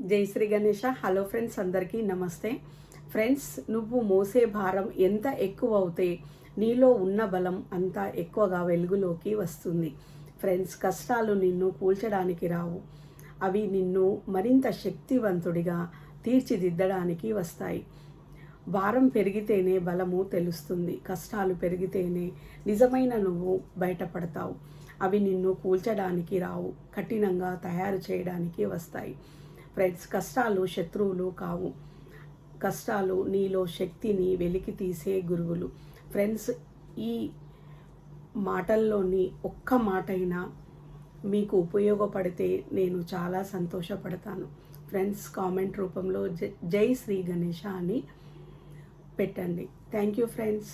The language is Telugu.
జై శ్రీ గణేష. హలో ఫ్రెండ్స్, అందరికీ నమస్తే. ఫ్రెండ్స్, నువ్వు మోసే భారం ఎంత ఎక్కువ అవుతే నీలో ఉన్న బలం అంత ఎక్కువగా వెలుగులోకి వస్తుంది. ఫ్రెండ్స్, కష్టాలు నిన్ను కూల్చడానికి రావు, అవి నిన్ను మరింత శక్తివంతుడిగా తీర్చిదిద్దడానికి వస్తాయి. భారం పెరిగితేనే బలము తెలుస్తుంది. కష్టాలు పెరిగితేనే నిజమైన నువ్వు బయటపడతావు. అవి నిన్ను కూల్చడానికి రావు, కఠినంగా తయారు చేయడానికి వస్తాయి. ఫ్రెండ్స్, కష్టాలు శత్రువులు కావు. కష్టాలు నీలో శక్తిని వెలికి తీసే గురువులు. ఫ్రెండ్స్, ఈ మాటల్లోని ఒక్క మాటైనా మీకు ఉపయోగపడితే నేను చాలా సంతోషపడతాను. ఫ్రెండ్స్, కామెంట్ రూపంలో జై శ్రీ గణేష అని పెట్టండి. Thank you friends.